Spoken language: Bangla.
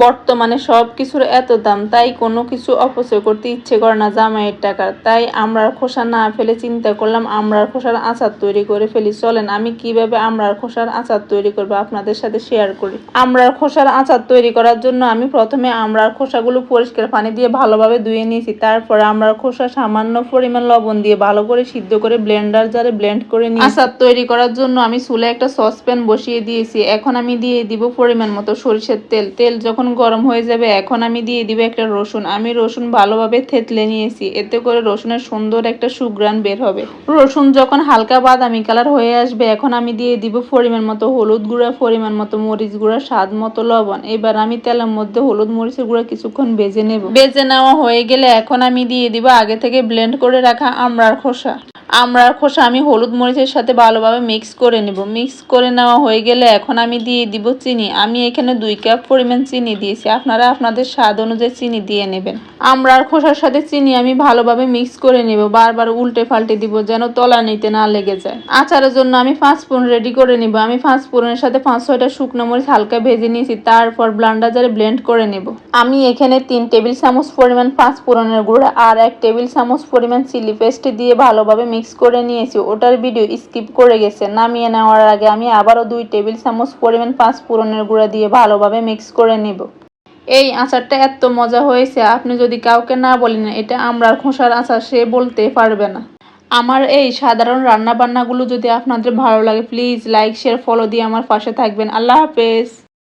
বর্তমানে সবকিছুর এত দাম, তাই কোনো কিছু অপচয় করতে ইচ্ছে করে না জামাইয়ের টাকার। তাই আমড়ার খোসা না ফেলে চিন্তা করলাম আমড়ার খোসার আচার তৈরি করে ফেলি। চলেন আমি কিভাবে আমড়ার খোসার আচার তৈরি করবো আপনাদের সাথে শেয়ার করি। আমড়ার খোসার আচার তৈরি করার জন্য আমি প্রথমে আমড়ার খোসাগুলো পরিষ্কার পানি দিয়ে ভালোভাবে ধুয়ে নিয়েছি। তারপর আমড়ার খোসা সামান্য পরিমাণ লবণ দিয়ে ভালো করে সিদ্ধ করে ব্লেন্ডার জারে ব্লেন্ড করে নিয়ে আচার তৈরি করার জন্য আমি চুলায় একটা সসপ্যান বসিয়ে দিয়েছি। এখন আমি দিয়ে দিব পরিমাণ মতো সরিষার তেল। তেল যখন গরম হয়ে যাবে এখন আমি দিয়ে দিব একটা রসুন। আমি রসুন ভালোভাবে থেতলে নিয়েছি, এতে করে রসুনের সুন্দর একটা সুঘ্রাণ বের হবে। রসুন যখন হালকা বাদামি কালার হয়ে আসবে এখন আমি দিয়ে দিব পরিমাণ মতো হলুদ গুঁড়া, পরিমাণ মতো মরিচ গুঁড়া, স্বাদ মতো লবণ। এবার আমি তেলের মধ্যে হলুদ মরিচের গুঁড়া কিছুক্ষণ ভেজে নেব। ভেজে নেওয়া হয়ে গেলে এখন আমি দিয়ে দিব আগে থেকে ব্লেন্ড করে রাখা আমড়ার খোসা। আমড়ার খোসা আমি হলুদ মরিচের সাথে ভালোভাবে মিক্স করে নেব। মিক্স করে নেওয়া হয়ে গেলে এখন আমি দিয়ে দিব চিনি। আমি এখানে 2 কাপ পরিমাণ চিনি দিয়েছি, আপনারা আপনাদের স্বাদ অনুযায়ী চিনি দিয়ে নেবেন। আমড়ার খোসার সাথে চিনি আমি ভালোভাবে মিক্স করে নেব, বারবার উল্টে পাল্টে দিব যেন তলানিতে না লেগে যায়। আচারের জন্য আমি 5 ফোড়ন রেডি করে নিব। আমি 5 ফোড়নের সাথে 5-6টা শুকনো মরিচ হালকা ভেজে নিয়েছি, তারপর ব্লেন্ডার জারে ব্লেন্ড করে নেব। আমি এখানে 3 টেবিল চামচ পরিমাণ 5 ফোড়নের গুঁড়া আর 1 টেবিল চামচ পরিমাণ চিলি পেস্ট দিয়ে ভালোভাবে মিক্স করে নিয়েছি। ওটার ভিডিও স্কিপ করে গেছে। নামিয়ে নেওয়ার আগে আমি আবারও 2 টেবিল চামচ পরিমাণ 5 ফোড়নের গুঁড়া দিয়ে ভালোভাবে মিক্স করে নেব। এই আচারটা এত মজা হয়েছে, আপনি যদি কাউকে না বলেন এটা আমড়ার খোসার আচার, সে বলতে পারবে না। আমার এই সাধারণ রান্না বান্নাগুলো যদি আপনাদের ভালো লাগে প্লিজ লাইক শেয়ার ফলো দিয়ে আমার পাশে থাকবেন। আল্লাহ হাফেজ।